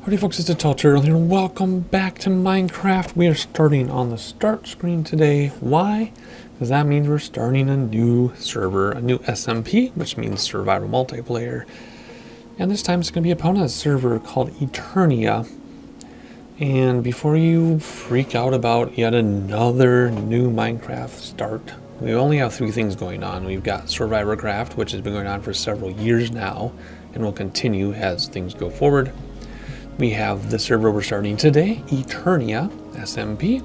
Howdy folks, it's a Tall Turtle here, and welcome back to Minecraft. We are starting on the start screen today. Why? Because that means we're starting a new server, a new SMP, which means survival multiplayer. And this time it's going to be Epona's server called Eternia. And before you freak out about yet another new Minecraft start, we only have three things going on. We've got Survivor Craft, which has been going on for several years now, and will continue as things go forward. We have the server we're starting today, Eternia, SMP.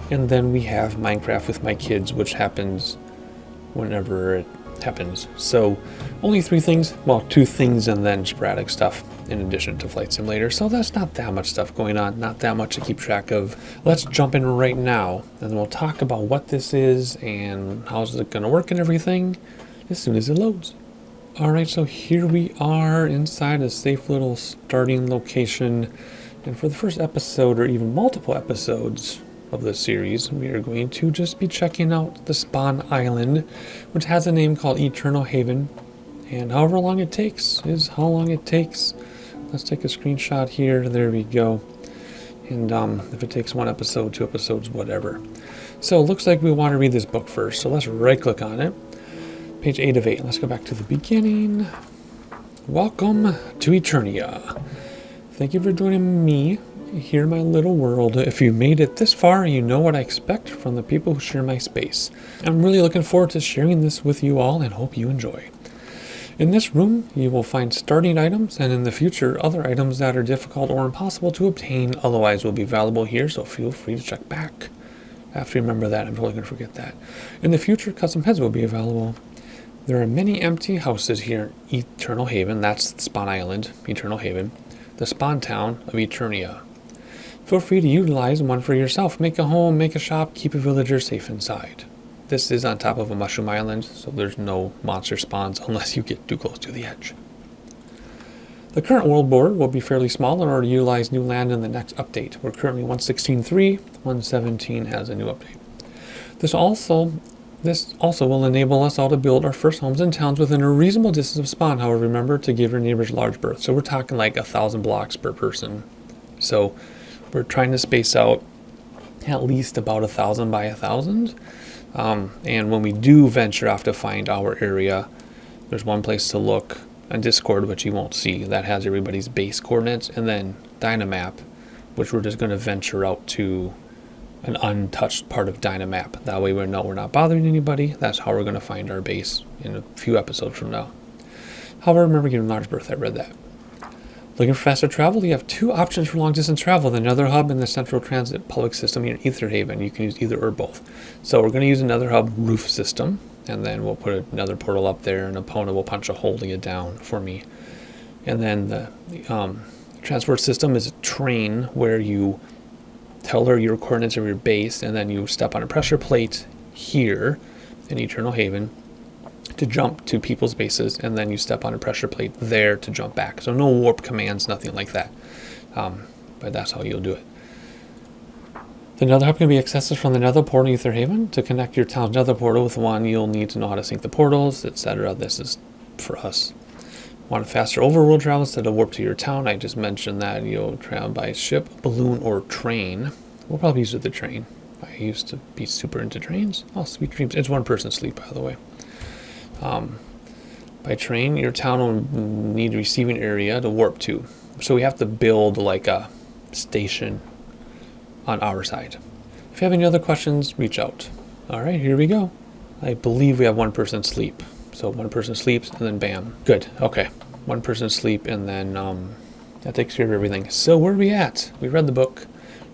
And then we have Minecraft with my kids, which happens whenever it happens. So only three things, well, two things and then sporadic stuff in addition to Flight Simulator. So that's not that much stuff going on, not that much to keep track of. Let's jump in right now, and then we'll talk about what this is and how's it going to work and everything as soon as it loads. Alright, so here we are inside a safe little starting location, and for the first episode, or even multiple episodes of this series, we are going to just be checking out the spawn island, which has a name called Eternal Haven, and however long it takes is how long it takes. Let's take a screenshot here, there we go, and if it takes one episode, two episodes, whatever. So it looks like we want to read this book first, so let's right click on it. Page 8 of 8. Let's go back to the beginning. Welcome to Eternia. Thank you for joining me here in my little world. If you made it this far, you know what I expect from the people who share my space. I'm really looking forward to sharing this with you all and hope you enjoy. In this room, you will find starting items, and in the future, other items that are difficult or impossible to obtain otherwise will be valuable here, so feel free to check back. I have to remember that. I'm totally going to forget that. In the future, custom heads will be available. There are many empty houses here in Eternal Haven. That's Spawn Island, Eternal Haven, the spawn town of Eternia. Feel free to utilize one for yourself. Make a home, make a shop, keep a villager safe inside. This is on top of a mushroom island, so there's no monster spawns unless you get too close to the edge. The current world border will be fairly small in order to utilize new land in the next update. We're currently 116.3, 117 has a new update. This also will enable us all to build our first homes and towns within a reasonable distance of spawn. However, remember to give your neighbors large berths. So we're talking like 1,000 blocks per person. So we're trying to space out at least about 1,000 by 1,000. And when we do venture off to find our area, there's one place to look on Discord, which you won't see, that has everybody's base coordinates, and then Dynamap, which we're just going to venture out to an untouched part of Dynamap. That way we know we're not bothering anybody. That's how we're going to find our base in a few episodes from now. However, remember getting large berth. I read that. Looking for faster travel? You have two options for long distance travel. The Nether Hub and the Central Transit Public System here in Ether Haven. You can use either or both. So we're going to use another hub roof system, and then we'll put another portal up there, and Epona will punch a hole to get down for me. And then the transport system is a train where you tell her your coordinates of your base, and then you step on a pressure plate here in Eternal Haven to jump to people's bases, and then you step on a pressure plate there to jump back. So no warp commands, nothing like that. But that's how you'll do it. The Nether Hub can be accessed from the Nether portal in Ether Haven. To connect your town's Nether portal with one, you'll need to know how to sync the portals, etc. This is for us. Want faster overworld travel instead of warp to your town? I just mentioned that you'll travel by ship, balloon, or train. We'll probably use the train. I used to be super into trains. Oh, sweet dreams. It's one person sleep, by the way. By train, your town will need a receiving area to warp to. So we have to build like a station on our side. If you have any other questions, reach out. All right, here we go. I believe we have one person sleep. So one person sleeps, and then bam. Good, okay. One person sleep, and then that takes care of everything. So where are we at? We read the book.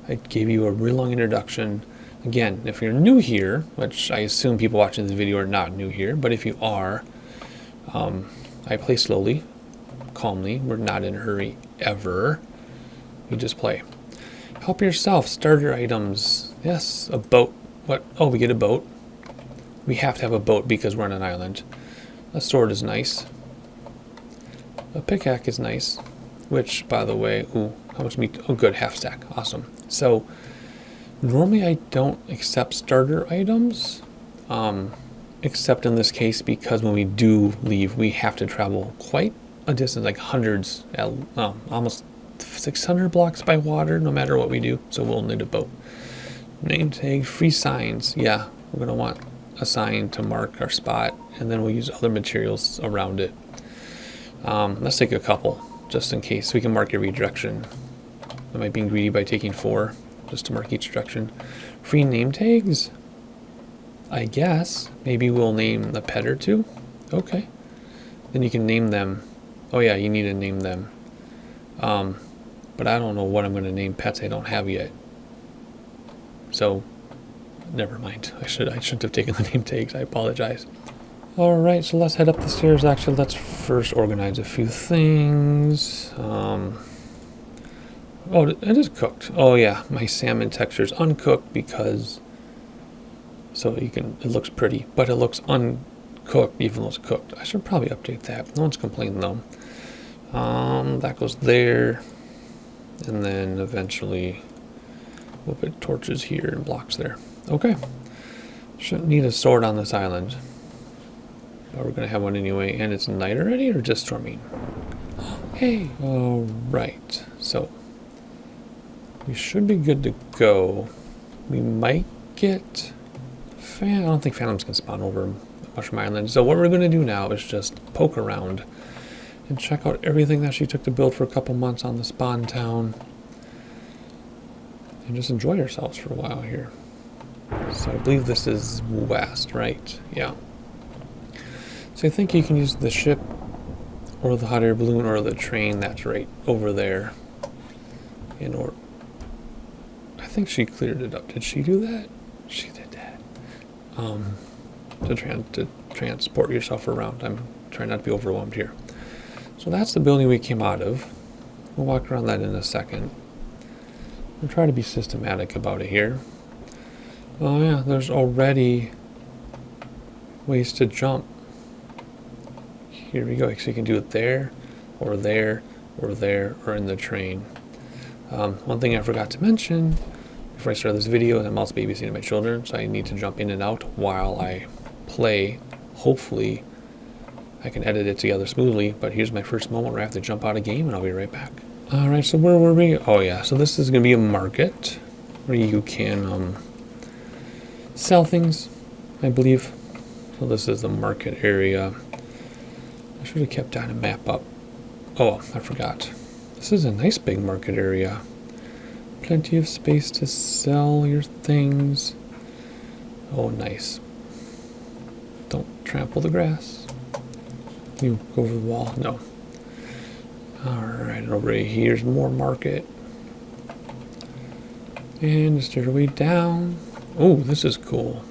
I gave you a real long introduction. Again, if you're new here, which I assume people watching this video are not new here, but if you are, I play slowly, calmly. We're not in a hurry ever. We just play. Help yourself. Starter items. Yes, a boat. What? Oh, we get a boat. We have to have a boat because we're on an island. A sword is nice. A pickaxe is nice. Which, by the way, ooh, how much meat? Oh, good, half stack. Awesome. So, normally I don't accept starter items, except in this case because when we do leave, we have to travel quite a distance, like hundreds, almost 600 blocks by water no matter what we do, so we'll need a boat. Name tag, free signs. Yeah, we're going to want a sign to mark our spot, and then we'll use other materials around it. Let's take a couple, just in case. We can mark every direction. Am I being greedy by taking 4, just to mark each direction? Free name tags? I guess. Maybe we'll name the pet or 2. Okay. Then you can name them. Oh yeah, you need to name them. But I don't know what I'm going to name pets I don't have yet. So, never mind. I shouldn't have taken the name tags. I apologize. Alright, so let's head up the stairs. Actually, let's first organize a few things. Oh, it is cooked. Oh yeah, my salmon texture is uncooked because... So it looks pretty, but it looks uncooked even though it's cooked. I should probably update that. No one's complaining though. That goes there. And then eventually we'll put torches here and blocks there. Okay. Shouldn't need a sword on this island. But we're going to have one anyway. And it's night already or just storming? Hey. Alright. So we should be good to go. We might get... I don't think phantoms can spawn over Mushroom Island. So what we're going to do now is just poke around and check out everything that she took to build for a couple months on the spawn town. And just enjoy ourselves for a while here. So I believe this is west, right? Yeah. So I think you can use the ship or the hot air balloon or the train that's right over there. I think she cleared it up. Did she do that? She did that. To transport yourself around. I'm trying not to be overwhelmed here. So that's the building we came out of. We'll walk around that in a second. We'll try to be systematic about it here. Oh yeah, there's already ways to jump. Here we go. So you can do it there, or there, or there, or in the train. One thing I forgot to mention before I start this video is I'm also babysitting my children, so I need to jump in and out while I play. Hopefully I can edit it together smoothly, but here's my first moment where I have to jump out of game and I'll be right back. Alright, so where were we? Oh yeah, so this is going to be a market where you can sell things, I believe. So this is the market area. I should have kept that map up. Oh, I forgot. This is a nice big market area. Plenty of space to sell your things. Oh, nice. Don't trample the grass. You go over the wall. No. Alright, over here's more market. And the stairway down. Oh, this is cool.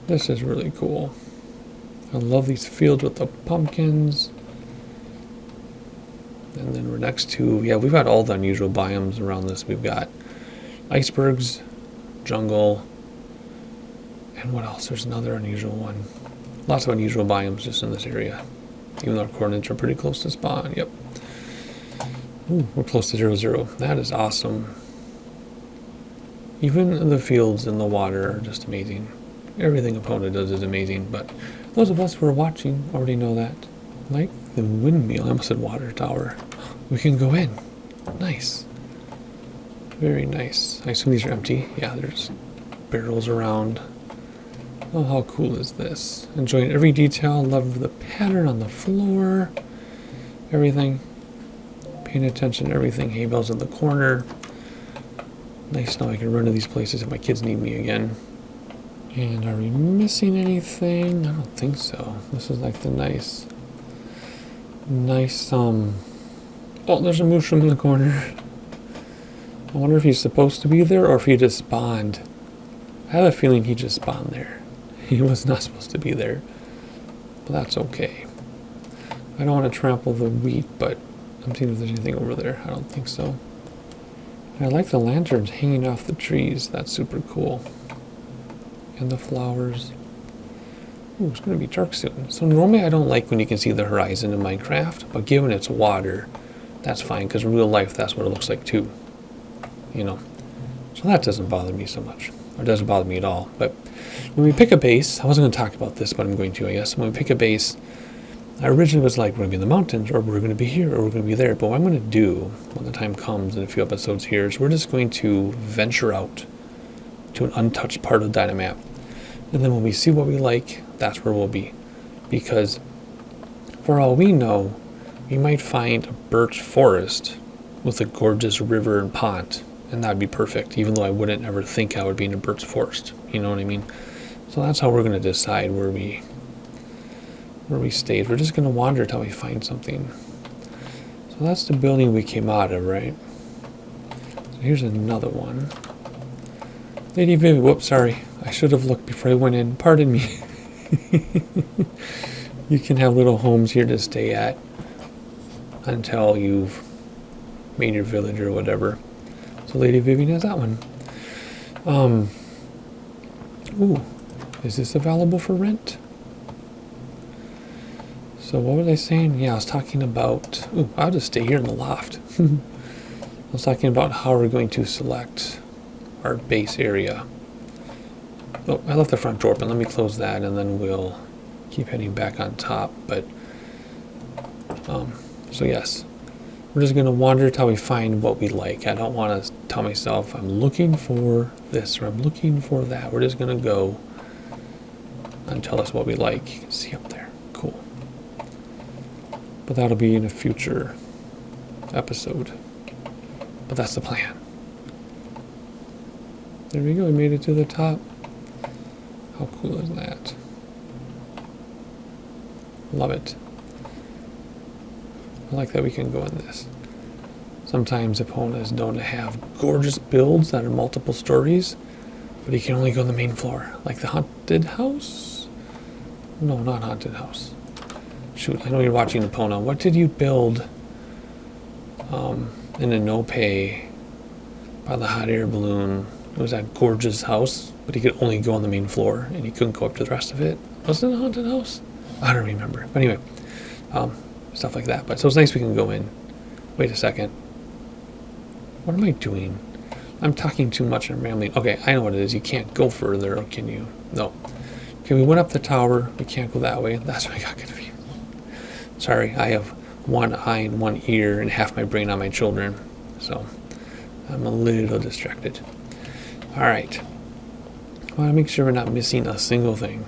This is really cool. I love these fields with the pumpkins. And then we're next to, yeah, we've got all the unusual biomes around this. We've got icebergs, jungle, and what else? There's another unusual one. Lots of unusual biomes just in this area. Even though our coordinates are pretty close to spawn. Yep. Ooh, we're close to 0-0. That is awesome. Even the fields and the water are just amazing. Everything Epona does is amazing, but those of us who are watching already know that. Like the windmill, I almost said water tower. We can go in. Nice. Very nice. I assume these are empty. Yeah, there's barrels around. Oh, how cool is this? Enjoying every detail. Love the pattern on the floor. Everything. Paying attention to everything. Hay bales in the corner. Nice, now I can run to these places if my kids need me again. And are we missing anything? I don't think so. This is like the nice, oh, there's a mushroom in the corner. I wonder if he's supposed to be there or if he just spawned. I have a feeling he just spawned there. He was not supposed to be there. But that's okay. I don't want to trample the wheat, but I'm seeing if there's anything over there. I don't think so. I like the lanterns hanging off the trees. That's super cool. And the flowers. Ooh, it's going to be dark soon. So normally I don't like when you can see the horizon in Minecraft, but given it's water, that's fine, because in real life that's what it looks like too. You know. So that doesn't bother me so much. Or it doesn't bother me at all. But when we pick a base, I wasn't going to talk about this, but I'm going to, I guess. When we pick a base, I originally was like, we're going to be in the mountains, or we're going to be here, or we're going to be there. But what I'm going to do when the time comes in a few episodes here is we're just going to venture out to an untouched part of the Dynamap. And then when we see what we like, that's where we'll be. Because for all we know, we might find a birch forest with a gorgeous river and pond. And that'd be perfect, even though I wouldn't ever think I would be in a birch forest. You know what I mean? So that's how we're going to decide where we stayed. We're just going to wander till we find something. So that's the building we came out of, right? So here's another one. Lady Vivi, whoops, sorry. I should have looked before I went in. Pardon me. You can have little homes here to stay at until you've made your village or whatever. So Lady Vivian has that one. Ooh, is this available for rent? So what was I saying? Yeah, I was talking about... Ooh, I'll just stay here in the loft. I was talking about how we're going to select our base area. Oh, I left the front door open. Let me close that, and then we'll keep heading back on top. But, so yes, we're just going to wander till we find what we like. I don't want to tell myself I'm looking for this or I'm looking for that. We're just going to go and tell us what we like. You can see up there. Cool. But that'll be in a future episode. But that's the plan. There we go. We made it to the top. How cool is that? Love it. I like that we can go in this. Sometimes Epona is known to have gorgeous builds that are multiple stories, but you can only go on the main floor. Like the haunted house? No, not haunted house. Shoot, I know you're watching Epona. What did you build in a no-pay by the hot air balloon? It was that gorgeous house, but he could only go on the main floor, and he couldn't go up to the rest of it. Was it a haunted house? I don't remember. But anyway, stuff like that. But so it's nice we can go in. Wait a second. What am I doing? I'm talking too much and rambling. Okay, I know what it is. You can't go further, or can you? No. Okay, we went up the tower. We can't go that way. That's why I got confused. Sorry, I have one eye and one ear and half my brain on my children. So I'm a little distracted. All right. I want to make sure we're not missing a single thing.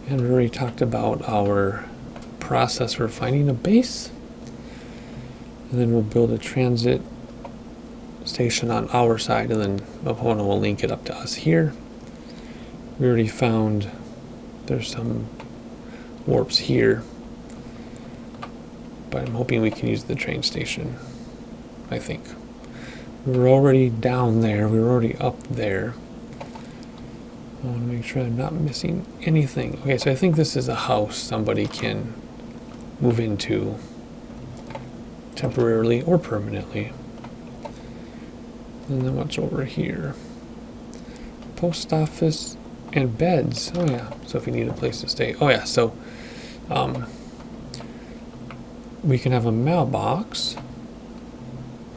And we already talked about our process for finding a base. And then we'll build a transit station on our side, and then Epona will link it up to us here. We already found there's some warps here, but I'm hoping we can use the train station, I think. We were already down there. We were already up there. I want to make sure I'm not missing anything. Okay, so I think this is a house somebody can move into temporarily or permanently. And then what's over here? Post office and beds. Oh yeah, so if you need a place to stay. Oh yeah, so we can have a mailbox.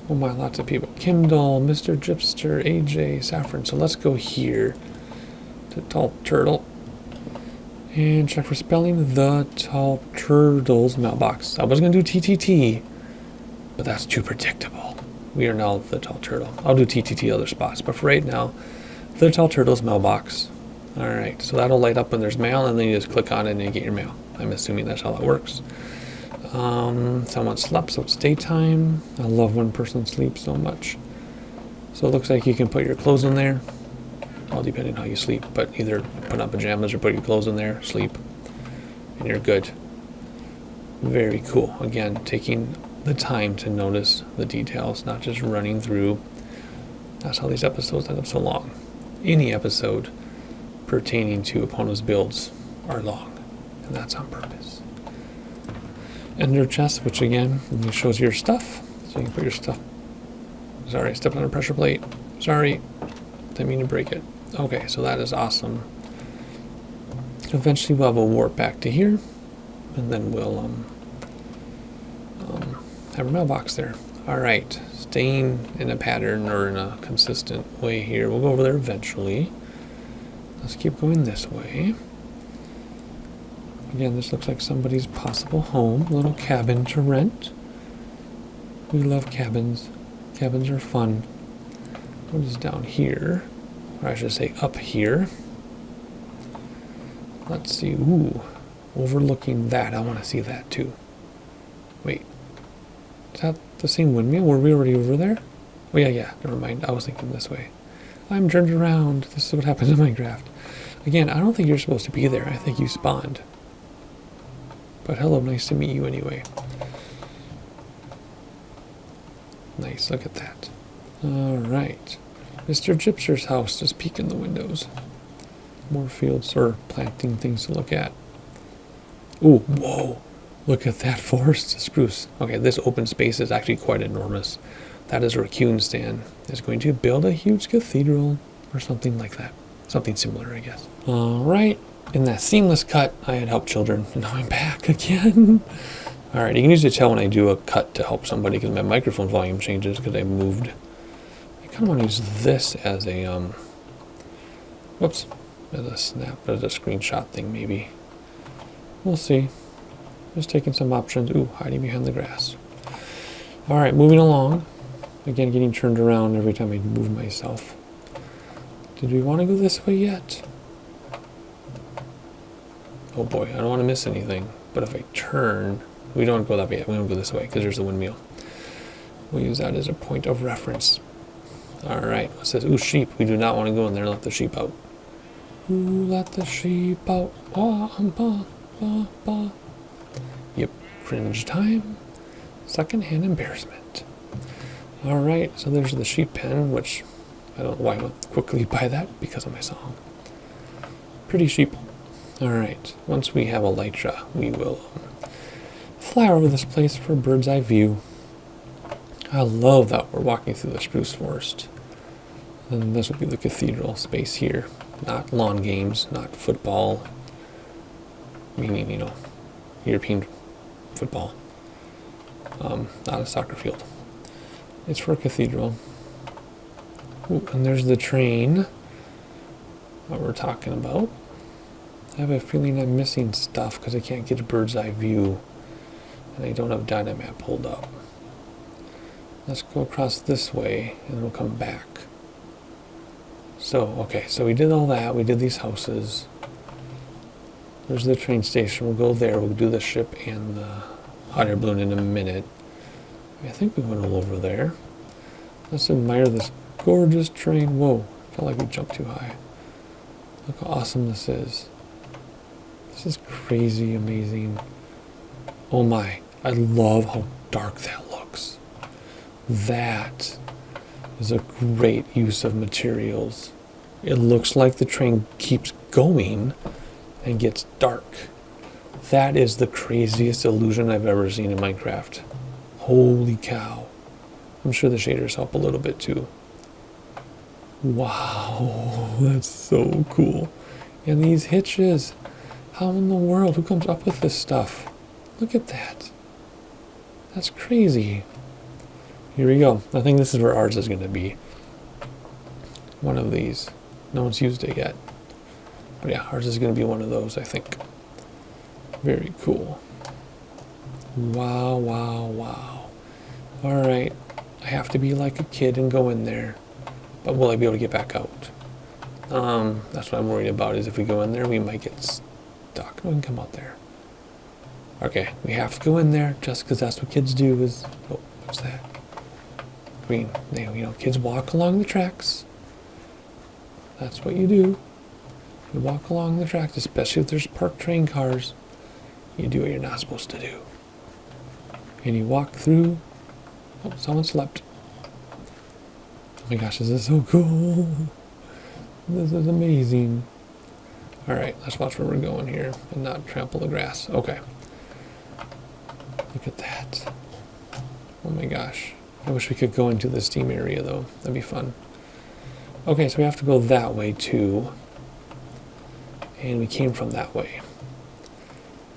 Oh my, lots of people. Kindle, Mr. Gypster, AJ, Saffron. So let's go here to Tall Turtle and check for spelling. The Tall Turtle's mailbox. I was going to do TTT, but that's too predictable. We are now the Tall Turtle. I'll do TTT other spots, but for right now, the Tall Turtle's mailbox. All right, so that'll light up when there's mail, and then you just click on it and you get your mail. I'm assuming that's how that works. Someone slept, so it's daytime. I love when person sleeps so much. So it looks like you can put your clothes in there. Well, depending on how you sleep, but either put on pajamas or put your clothes in there, sleep, and you're good. Very cool. Again, taking the time to notice the details, not just running through. That's how these episodes end up so long. Any episode pertaining to Epona's builds are long, and that's on purpose. Ender chest, which again shows your stuff, so you can put your stuff. Sorry, I stepped on a pressure plate. Sorry, didn't mean to break it. Okay, so that is awesome. Eventually we'll have a warp back to here, and then we'll have a mailbox there. All right, staying in a pattern or in a consistent way here. We'll go over there eventually. Let's keep going this way. Again, this looks like somebody's possible home. A little cabin to rent. We love cabins. Cabins are fun. What is down here? Or I should say up here. Let's see. Ooh. Overlooking that. I want to see that too. Wait. Is that the same windmill? Were we already over there? Oh yeah. Never mind. I was thinking this way. I'm turned around. This is what happens in Minecraft. Again, I don't think you're supposed to be there. I think you spawned. But hello, nice to meet you anyway. Nice, look at that. Alright. Mr. Gypser's house. Just peek in the windows. More fields or planting things to look at. Ooh, whoa. Look at that forest spruce. Okay, this open space is actually quite enormous. That is where Kuhn is going to build a huge cathedral or something like that. Something similar, I guess. Alright. In that seamless cut, I had helped children. And now I'm back again. Alright, you can usually tell when I do a cut to help somebody because my microphone volume changes because I moved. I kind of want to use this as a, whoops, as a snap, as a screenshot thing maybe. We'll see. Just taking some options. Ooh, hiding behind the grass. Alright, moving along. Again, getting turned around every time I move myself. Did we want to go this way yet? Oh boy, I don't want to miss anything. But if I turn, we don't go that way yet. We don't go this way because there's a windmill. We'll use that as a point of reference. Alright, it says, ooh, sheep. We do not want to go in there and let the sheep out. Ooh, let the sheep out. Yep, cringe time. Secondhand embarrassment. Alright, so there's the sheep pen, which I don't know why I went quickly by that because of my song. Pretty sheep. Alright, once we have elytra, we will fly over this place for a bird's eye view. I love that we're walking through the spruce forest. And this will be the cathedral space here. Not lawn games, not football. Meaning, you know, European football. Not a soccer field. It's for a cathedral. Ooh, and there's the train. What we're talking about. I have a feeling I'm missing stuff because I can't get a bird's eye view. And I don't have Dynamap pulled up. Let's go across this way and we'll come back. So, okay, so we did all that. We did these houses. There's the train station. We'll go there. We'll do the ship and the hot air balloon in a minute. I think we went all over there. Let's admire this gorgeous train. Whoa, felt like we jumped too high. Look how awesome this is. This is crazy amazing. Oh my, I love how dark that looks. That is a great use of materials. It looks like the train keeps going and gets dark. That is the craziest illusion I've ever seen in Minecraft. Holy cow. I'm sure the shaders help a little bit too. Wow, that's so cool. And these hitches. How in the world? Who comes up with this stuff? Look at that. That's crazy. Here we go. I think this is where ours is going to be. One of these. No one's used it yet. But yeah, ours is going to be one of those, I think. Very cool. Wow, wow, wow. Alright. I have to be like a kid and go in there. But will I be able to get back out? That's what I'm worried about, is if we go in there, we might get stuck. We can come out there. Okay, we have to go in there just because that's what kids do is... Oh, what's that? Green. You know, kids walk along the tracks. That's what you do. You walk along the tracks, especially if there's parked train cars. You do what you're not supposed to do. And you walk through... Oh, someone slept. Oh my gosh, this is so cool. This is amazing. Alright, let's watch where we're going here and not trample the grass. Okay. Look at that. Oh my gosh. I wish we could go into the steam area though. That'd be fun. Okay, so we have to go that way too. And we came from that way.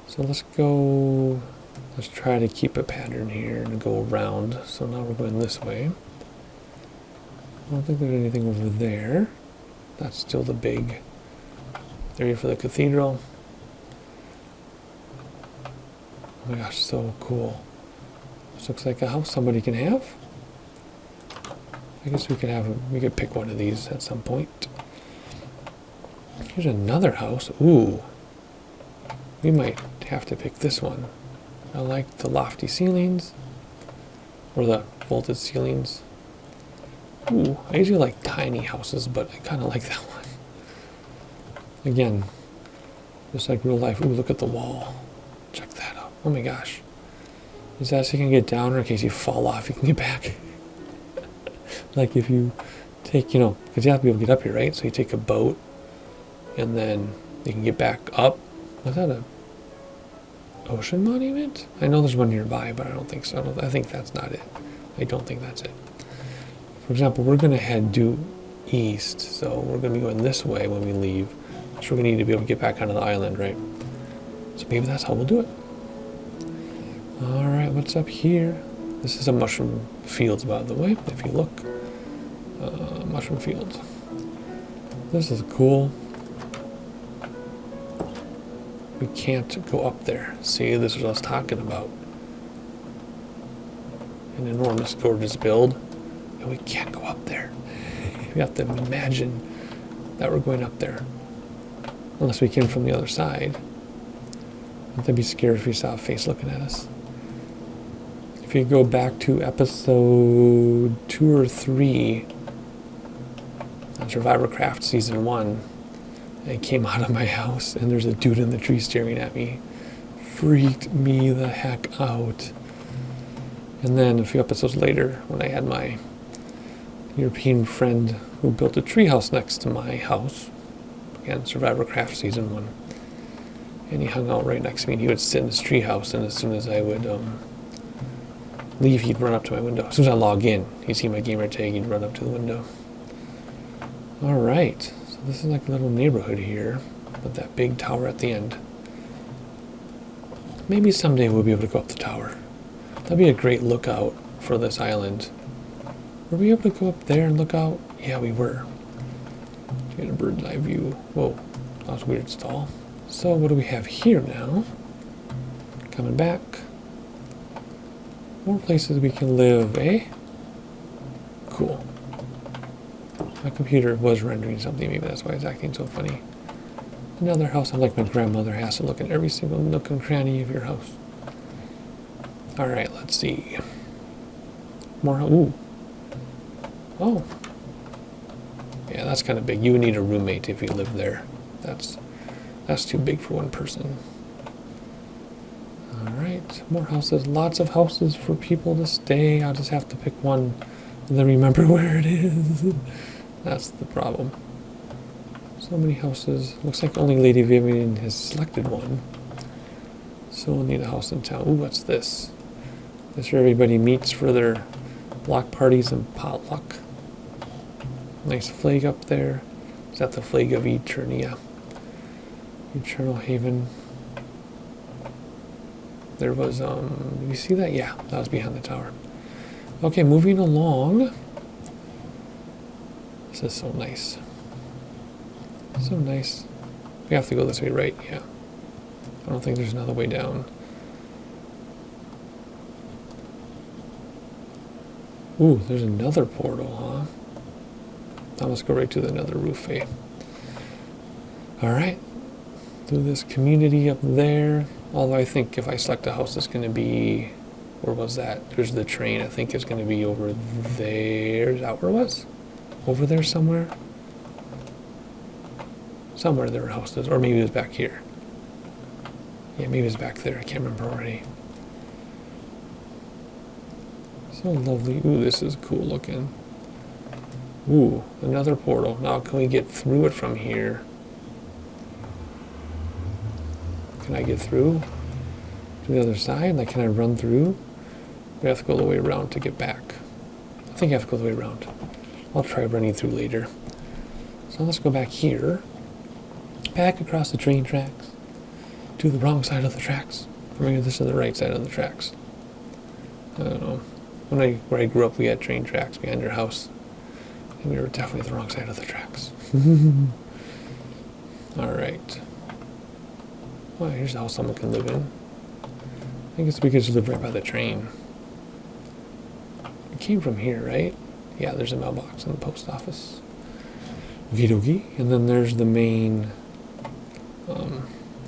So let's go... Let's try to keep a pattern here and go around. So now we're going this way. I don't think there's anything over there. That's still the big area for the cathedral. Oh my gosh, so cool. This looks like a house somebody can have. I guess we could pick one of these at some point. Here's another house. Ooh. We might have to pick this one. I like the lofty ceilings. Or the vaulted ceilings. Ooh, I usually like tiny houses, but I kind of like that one. Again, just like real life. Ooh, look at the wall. Check that out. Oh my gosh. Is that so you can get down, or in case you fall off, you can get back? Like if you take, because you have to be able to get up here, right? So you take a boat, and then you can get back up. Was that a ocean monument? I know there's one nearby, but I don't think so. I think that's not it. I don't think that's it. For example, we're going to head due east, so we're going to be going this way when we leave. So we're going to need to be able to get back onto the island, right? So maybe that's how we'll do it. All right, what's up here? This is a mushroom fields, by the way, if you look. Mushroom fields. This is cool. We can't go up there. See, this is what I was talking about. An enormous, gorgeous build. And we can't go up there. We have to imagine that we're going up there. Unless we came from the other side. I'd be scared if we saw a face looking at us. If you go back to episode 2 or 3 on Survivor Craft Season 1, I came out of my house and there's a dude in the tree staring at me. Freaked me the heck out. And then a few episodes later, when I had my European friend who built a treehouse next to my house, again, Survivor Craft Season 1, and he hung out right next to me, and he would sit in his treehouse, and as soon as I would leave, he'd run up to my window. As soon as I log in, he'd see my gamer tag, he'd run up to the window. All right, so this is like a little neighborhood here, with that big tower at the end. Maybe someday we'll be able to go up the tower. That'd be a great lookout for this island. Were we able to go up there and look out? Yeah, we were. Get a bird's eye view. Whoa, that was weird stall. So what do we have here now? Coming back. More places we can live, eh? Cool. My computer was rendering something, maybe that's why it's acting so funny. Another house. I'm like my grandmother, has to look at every single nook and cranny of your house. Alright, let's see. More, ooh. Oh. Yeah, that's kind of big. You would need a roommate if you lived there. That's too big for one person. Alright, more houses. Lots of houses for people to stay. I'll just have to pick one and then remember where it is. That's the problem. So many houses. Looks like only Lady Vivian has selected one. So we'll need a house in town. Ooh, what's this? This is where everybody meets for their block parties and potluck. Nice flag up there. Is that the flag of Eternia? Eternal Haven. There was, did you see that? Yeah, that was behind the tower. Okay, moving along. This is so nice. So nice. We have to go this way, right? Yeah. I don't think there's another way down. Ooh, there's another portal, huh? Now let's go right to the nether roof, eh? Alright. Through this community up there. Although I think if I select a house, it's going to be... Where was that? There's the train. I think it's going to be over there. Is that where it was? Over there somewhere? Somewhere there were houses. Or maybe it was back here. Yeah, maybe it was back there. I can't remember already. So lovely. Ooh, this is cool looking. Ooh, another portal. Now, can we get through it from here? Can I get through to the other side? Like, can I run through? We have to go all the way around to get back. I think I have to go the way around. I'll try running through later. So let's go back here. Back across the train tracks. To the wrong side of the tracks. Or maybe this is the right side of the tracks. I don't know. Where I grew up, we had train tracks behind our house. And we were definitely at the wrong side of the tracks. Alright. Oh, here's a house someone can live in. I guess we could just live right by the train. It came from here, right? Yeah, there's a mailbox in the post office. Okie dokie. And then there's the main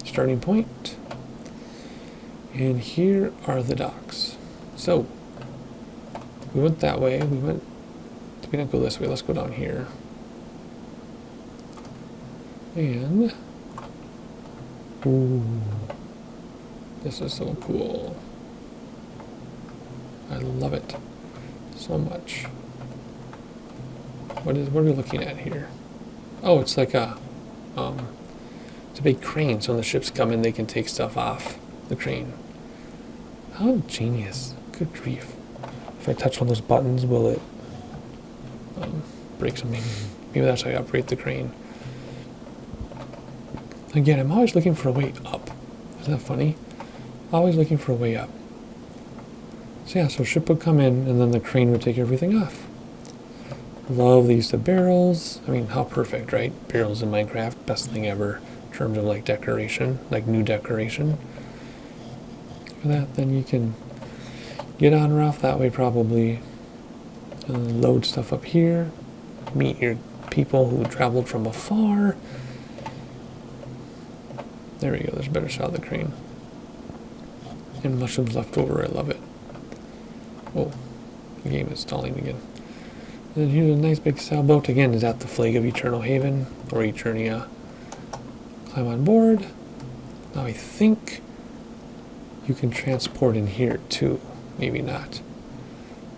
starting point. And here are the docks. So, we went that way. We didn't go this way. Let's go down here. And, ooh, this is so cool. I love it so much. What are we looking at here? Oh, it's like it's a big crane. So when the ships come in, they can take stuff off the crane. How genius! Good grief! If I touch one of those buttons, will it break something? Maybe that's how I operate the crane. Again, I'm always looking for a way up. Isn't that funny? Always looking for a way up. So yeah, so ship would come in, and then the crane would take everything off. Love the use of barrels. I mean, how perfect, right? Barrels in Minecraft, best thing ever in terms of like decoration, like new decoration. For that, then you can get on or off that way probably. And load stuff up here. Meet your people who traveled from afar. There we go, there's a better shot of the crane. And mushrooms left over, I love it. Oh, the game is stalling again. And here's a nice big sailboat. Again, is that the flag of Eternal Haven, or Eternia? Climb on board. Now I think you can transport in here too. Maybe not.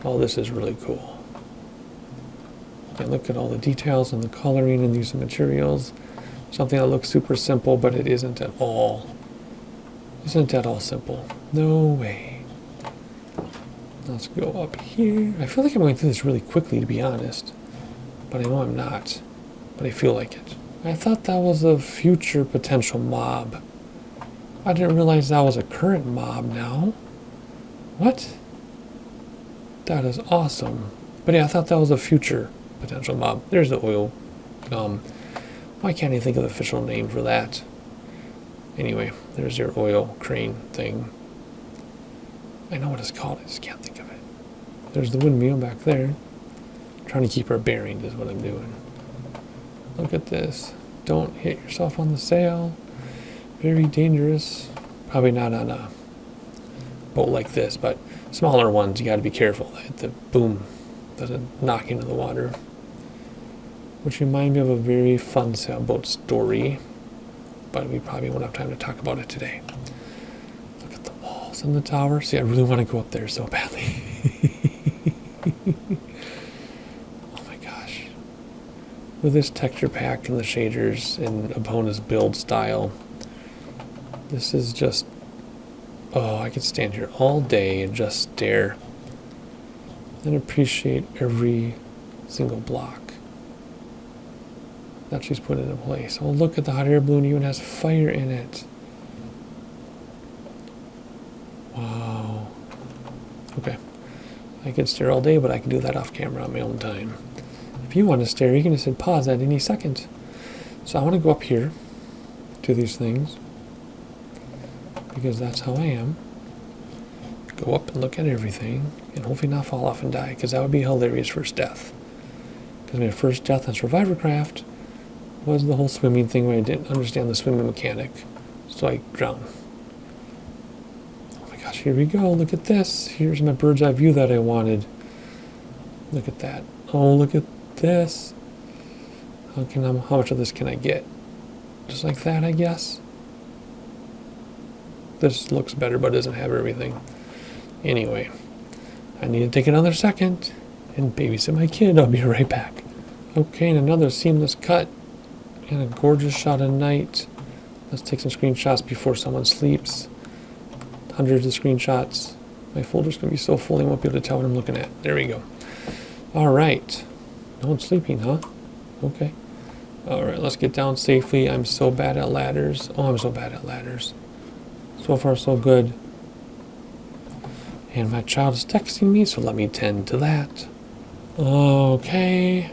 Oh, this is really cool. And look at all the details and the coloring and the use of materials. Something that looks super simple, but it isn't at all. Isn't at all simple. No way. Let's go up here. I feel like I'm going through this really quickly, to be honest. But I know I'm not. But I feel like it. I thought that was a future potential mob. I didn't realize that was a current mob now. What? That is awesome. But yeah, I thought that was a future potential mob. There's the oil. Why can't I think of the official name for that? Anyway, there's your oil crane thing. I know what it's called, I just can't think of it. There's the windmill back there. Trying to keep our bearings is what I'm doing. Look at this. Don't hit yourself on the sail. Very dangerous. Probably not on a boat like this, but smaller ones, you gotta be careful. The boom doesn't knock into the water. Which reminds me of a very fun sailboat story, but we probably won't have time to talk about it today. Look at the walls and the tower. See, I really want to go up there so badly. Oh my gosh. With this texture pack and the shaders and Epona's build style, this is just, oh, I could stand here all day and just stare and appreciate every single block that she's put into place. Oh, look at the hot air balloon, even has fire in it. Wow. Okay. I could stare all day, but I can do that off camera on my own time. If you want to stare, you can just hit pause at any second. So I want to go up here to these things, because that's how I am. Go up and look at everything, and hopefully not fall off and die, because that would be a hilarious first death. Because my first death on Survivor Craft was the whole swimming thing where I didn't understand the swimming mechanic, so I drowned. Oh my gosh, here we go, look at this. Here's my bird's eye view that I wanted. Look at that. Oh, look at this. How much of this can I get? Just like that, I guess. This looks better, but doesn't have everything. Anyway, I need to take another second and babysit my kid. I'll be right back. Okay, and another seamless cut and a gorgeous shot of night. Let's take some screenshots before someone sleeps. Hundreds of screenshots. My folder's gonna be so full I won't be able to tell what I'm looking at. There we go. All right. No one's sleeping, huh? Okay. All right, let's get down safely. I'm so bad at ladders. Oh, I'm so bad at ladders. So far, so good. And my child is texting me, so let me tend to that. Okay.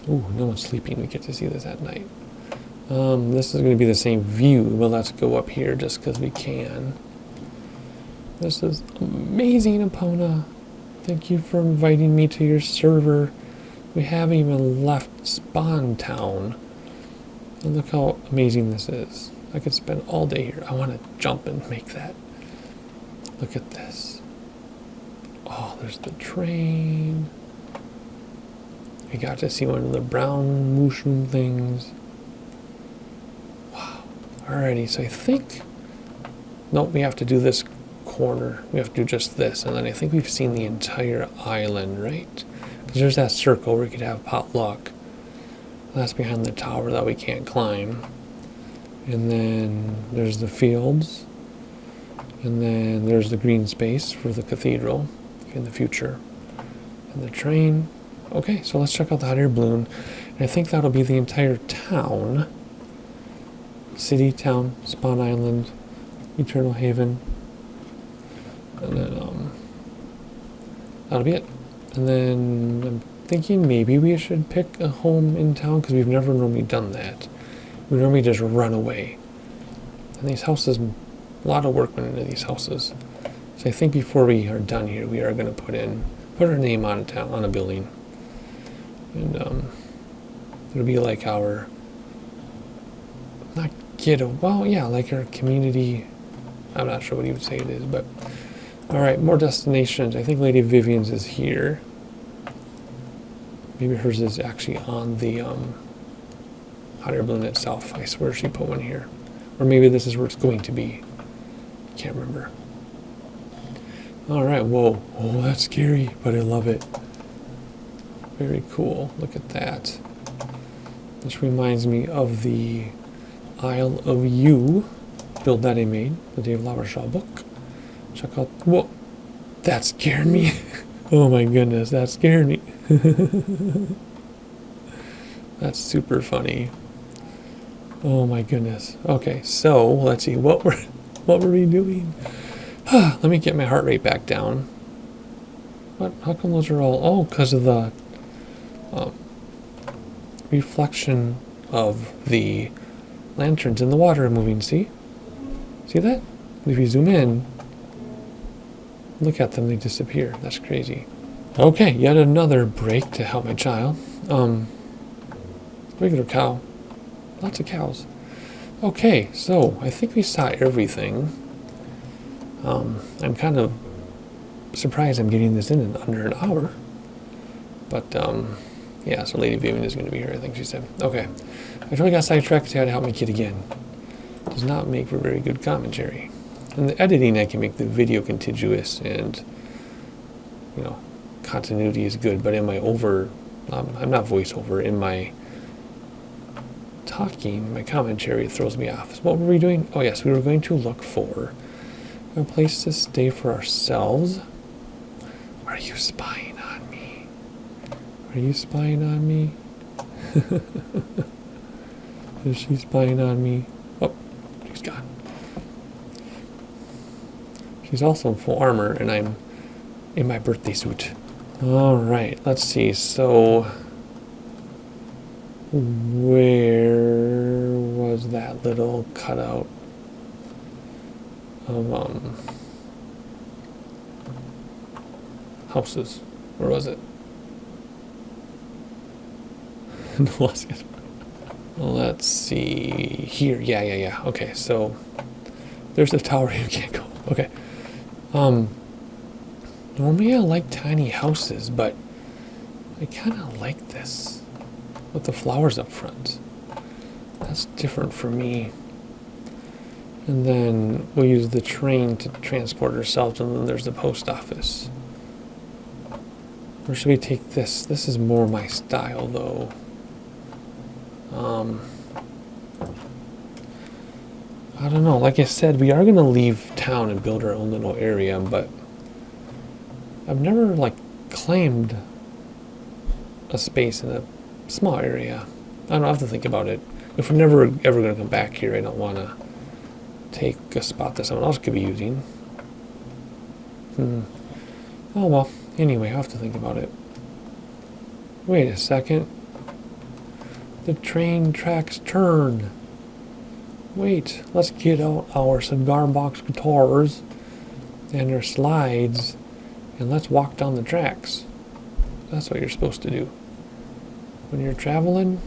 Ooh, no one's sleeping. We get to see this at night. This is going to be the same view, but let's go up here just because we can. This is amazing, Epona. Thank you for inviting me to your server. We haven't even left Spawn Town. And look how amazing this is. I could spend all day here. I want to jump and make that. Look at this. Oh, there's the train. We got to see one of the brown mushroom things. Wow. Alrighty, so I think... Nope, we have to do this corner. We have to do just this. And then I think we've seen the entire island, right? Because there's that circle where we could have potluck. That's behind the tower that we can't climb. And then there's the fields. And then there's the green space for the cathedral in the future. And the train. Okay, so let's check out the hot air balloon. And I think that'll be the entire town. City, town, Spawn Island, Eternal Haven. And then that'll be it. And then I'm thinking maybe we should pick a home in town because we've never normally done that. We normally just run away. And these houses, a lot of work went into these houses. So I think before we are done here, we are going to put our name on a building. And it'll be like our, not ghetto, well, yeah, like our community. I'm not sure what you would say it is, but all right, more destinations. I think Lady Vivian's is here. Maybe hers is actually on the hot air balloon itself. I swear she put one here. Or maybe this is where it's going to be. Can't remember. All right, whoa. Oh, that's scary, but I love it. Very cool. Look at that. This reminds me of the Isle of You build that I made, the Dave Lavershaw book. Check out. Whoa, that scared me. Oh my goodness, that scared me. That's super funny. Oh my goodness. Okay, so let's see what were we doing? Let me get my heart rate back down. What? How come those are all? Oh, because of the reflection of the lanterns in the water moving. See that? If you zoom in, look at them, they disappear. That's crazy. Okay, yet another break to help my child. Regular cow. Lots of cows. Okay, so I think we saw everything. I'm kind of surprised I'm getting this in under an hour. But, yeah, so Lady Vivian is going to be here, I think she said. Okay, I totally got sidetracked to how to help my kid again. Does not make for very good commentary. In the editing, I can make the video contiguous and, you know, continuity is good. But in my I'm not voiceover, in my talking, my commentary, it throws me off. So what were we doing? Oh yes, we were going to look for a place to stay for ourselves. Are you spying on me? Are you spying on me? Is she spying on me? Oh, she's gone. She's also in full armor, and I'm in my birthday suit. All right, let's see. So, where was that little cutout of houses? Where was it? Let's see. Here. Yeah. Okay, so there's the tower. You can't go. Okay. Normally I like tiny houses, but I kind of like this with the flowers up front. That's different for me. And then we'll use the train to transport ourselves, and then there's the post office. Or should we take this? This is more my style, though. I don't know. Like I said, we are going to leave town and build our own little area, but I've never, like, claimed a space in a small area. I don't know, I have to think about it. If we're never ever going to come back here, I don't want to take a spot that someone else could be using. Oh, well. Anyway, I have to think about it. Wait a second. The train tracks turn. Wait, let's get out our cigar box guitars and our slides, and let's walk down the tracks. That's what you're supposed to do when you're traveling.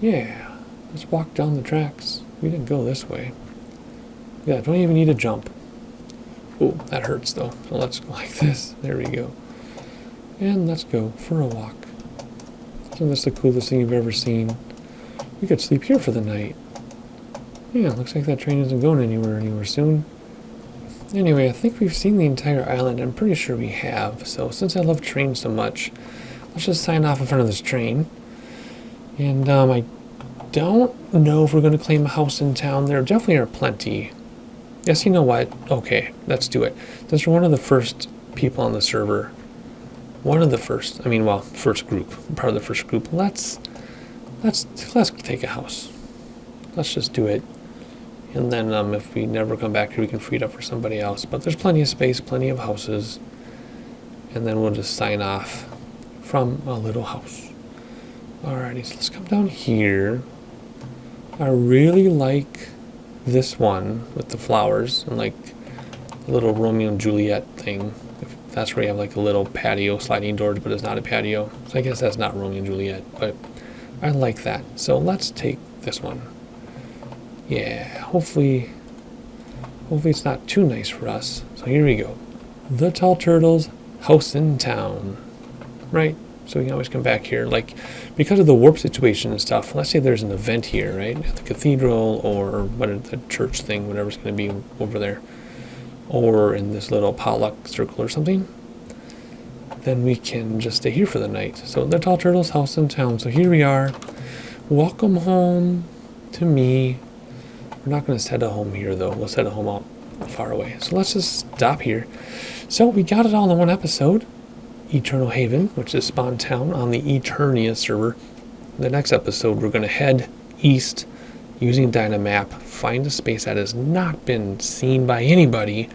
Yeah, let's walk down the tracks. We didn't go this way. Yeah, don't even need to jump. Oh, that hurts though. So let's go like this. There we go. And let's go for a walk. Isn't this the coolest thing you've ever seen? We could sleep here for the night. Yeah, looks like that train isn't going anywhere soon. Anyway, I think we've seen the entire island. I'm pretty sure we have. So since I love trains so much, let's just sign off in front of this train. And I don't know if we're going to claim a house in town. There definitely are plenty. Yes, you know what? Okay, let's do it. Since we're one of the first people on the server, first group, part of the first group, let's take a house. Let's just do it. And then if we never come back here, we can free it up for somebody else. But there's plenty of space, plenty of houses. And then we'll just sign off from a little house. Alrighty, so let's come down here. I really like this one with the flowers and like a little Romeo and Juliet thing. If that's where you have like a little patio, sliding doors, but it's not a patio. So I guess that's not Romeo and Juliet, but I like that. So let's take this one. Yeah, hopefully it's not too nice for us. So here we go. The Tall Turtles house in town. Right? So we can always come back here. Like, because of the warp situation and stuff, let's say there's an event here, right? At the cathedral or the church thing, whatever's going to be over there. Or in this little potluck circle or something. Then we can just stay here for the night. So the Tall Turtles house in town. So here we are. Welcome home to me. We're not going to set a home here, though. We'll set a home out far away. So let's just stop here. So we got it all in one episode. Eternal Haven, which is Spawn Town on the Eternia server. In the next episode, we're going to head east using Dynamap, find a space that has not been seen by anybody,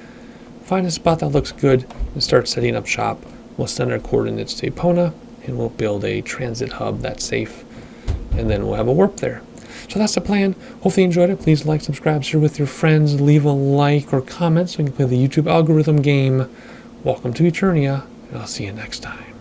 find a spot that looks good, and start setting up shop. We'll send our coordinates to Epona, and we'll build a transit hub that's safe, and then we'll have a warp there. So that's the plan. Hopefully you enjoyed it. Please like, subscribe, share with your friends, leave a like or comment so we can play the YouTube algorithm game. Welcome to Eternia, and I'll see you next time.